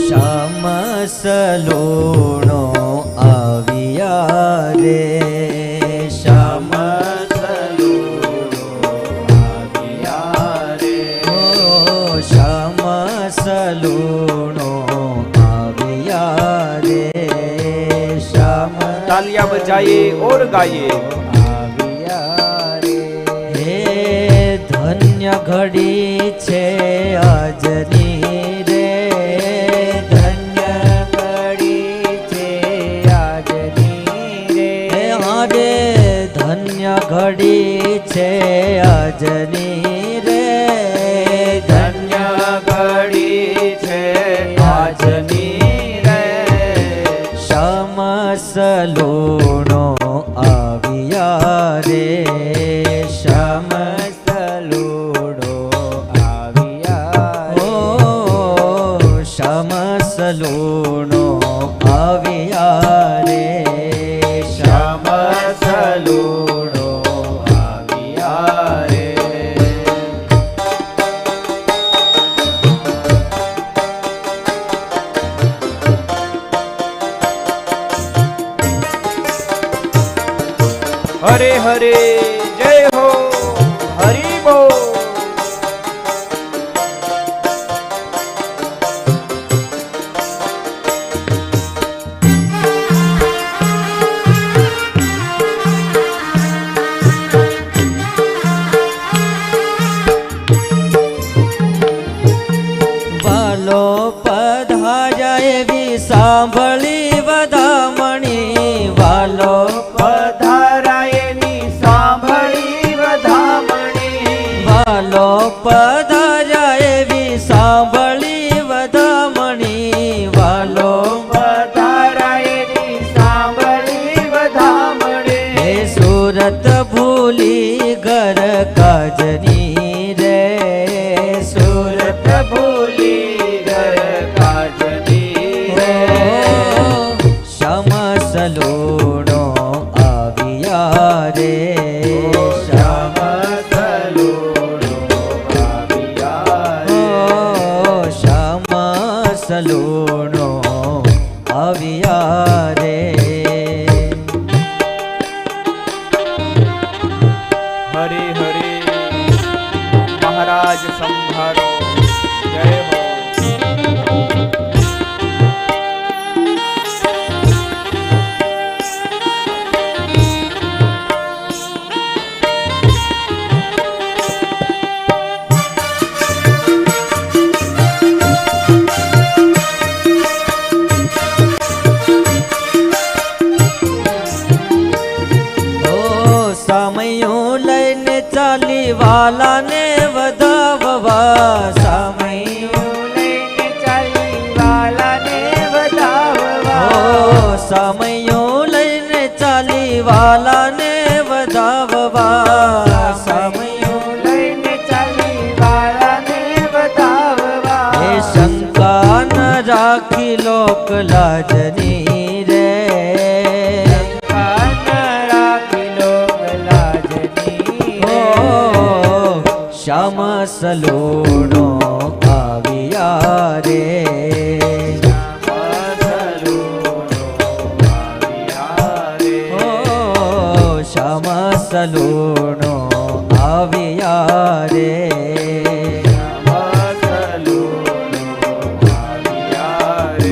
શ્યામ સલૂણો આવ્યા રે, શ્યામ સલૂણો આવ્યા રે, શ્યામ સલૂણો આવ્યા રે, શ્યામ तालियां बजाइए और गाइए। ધન્ય ઘડી છે આજની રે, ધન્ય ઘડી છે આજની રે, હારે ધન્ય ઘડી છે આજની રે, ધન્ય ઘડી છે આજની રે, શ્યામ સલૂણો આવ્યા રે, શ્યામ સલૂણો આવ્યા રે, શ્યામ સલૂણો આવ્યા રે. हरे हरे जय हो हरि बोल। સાંભળી વધામણી, વાલો પધારાય ની સાંભળી વધામણી, વાલો પધારાય એવી સાંભળી વધામણી, વાલો પધારાય ની સાંભળી વધામણી, હે સુરત ભૂલી ઘર કાજની રે, સુરત ભૂલી ઘર કાજની, સલૂણો આવ્યા રે, શ્યામ સલૂણો આવ્યા રે, શ્યામ સલૂણો આવ્યા રે. હરે હરે મહારાજ સંભાળો જય હો. વાલા ને વધાવવા, સમયું લઈને ચાલી વાલા ને વધાવવા, સમયું લઈને ચાલી વાલા ને વધાવવા, સમયું લઈને ચાલી વાલા ને વધાવવા, હે શંકા ન રાખી લોક લાજની રે, શ્યામ સલૂણો આવ્યા રે, શ્યામ સલૂણો આવ્યા રે, શ્યામ સલૂણો આવ્યા રે, શ્યામ સલૂણો આવ્યા રે.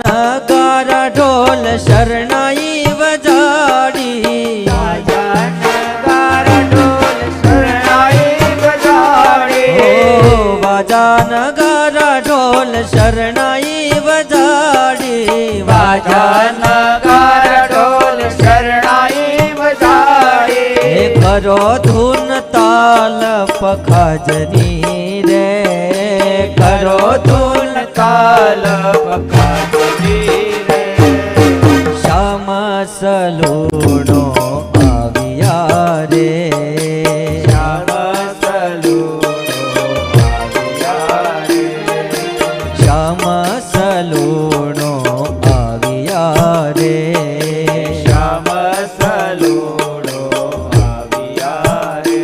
નગારા ઢોલ શરણાઈ વજાડી, નગારા ઢોલ શરણાઈ વજાડી, વાજા નગારા ઢોલ શરણાઈ વજાડી, વાજા નગારા ઢોલ શરણાઈ વજાડી. કરો ધૂન તાલ પખાજની રે, કરો ધૂન કાલ પખાજની રે, શ્યામ સલૂણો આવ્યા રે, શ્યામ સલૂણો આવ્યા રે, શ્યામ સલૂણો આવ્યા રે. શ્યામ સલૂણો આવ્યા રે.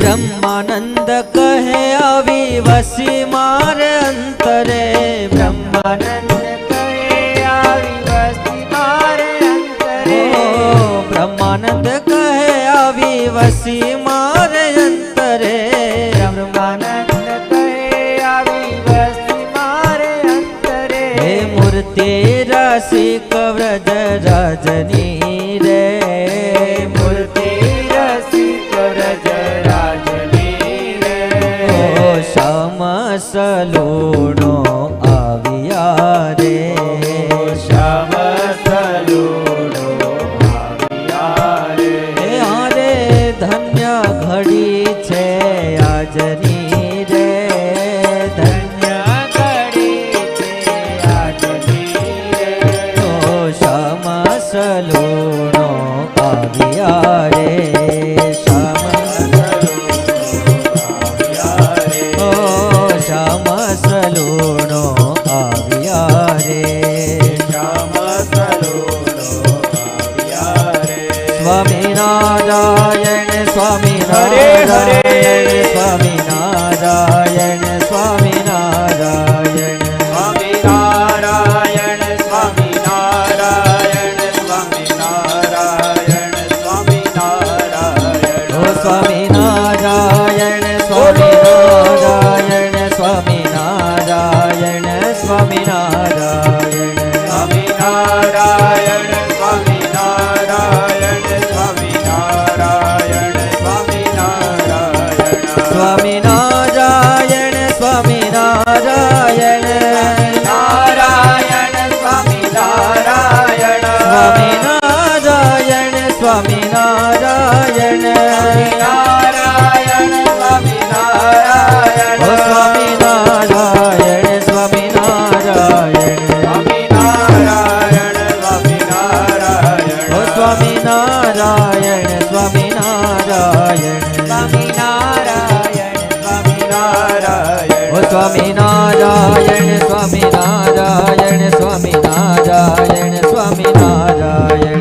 બ્રહ્માનંદ કહે આવી વસી મારે અંતરે, બ્રહ્માનંદ કહે આવી વસ્તી મારે અંતરે, બ્રહ્માનંદ કહે આવી વસી મારે અંતરે, બ્રહ્માનંદ કહે આવી વસ્તી મારે અંતરે, હે મૂર્તિ રસિક વ્રજ રાજની રે, મૂર્તિ રસિક વ્રજ રાજની રે, ઓ શ્યામ સલૂણો આવ્યા રે, શ્યામ સલૂણો આવ્યા રે, હે હારે ધન્ય ઘડી છે આજની રે, ધન્ય ઘડી છે આજની રે, ઓ શ્યામ સલૂણો આવ્યા રે, શ્યામ ઓ શ્યામ સલૂણો આવ્યા રે. શ્યામ સલૂણો આવ્યા રે. સ્વામિનારાયણ હરે સ્વામિનારાયણ હરે. સ્વામિનારાયણ સ્વામિનારાયણ સ્વામિનારાયણ સ્વામિનારાયણ સ્વામિનારાયણ સ્વામિનારાયણ, ઓ સ્વામિનારાયણ સ્વામિનારાયણ સ્વામિનારાયણ સ્વામિનારાયણ, સ્વામિનારાયણ સ્વામિનારાયણ સ્વામિનારાયણ સ્વામિનારાયણ, સ્વામિનારાયણ સ્વામિનારાયણ નારાયણ સ્વામિનારાયણ, સ્વામિનારાયણ સ્વામિનારાયણ, સ્વામિનારાયણ સ્વામિનારાયણ, ઓ સ્વામિનારાયણ સ્વામિનારાયણ, ઓ સ્વામિનારાયણ સ્વામિનારાયણ, ઓ સ્વામિનારાયણ સ્વામિનારાયણ સ્વામિનારાયણ સ્વામિનારાયણ, સ્વામિનારાયણ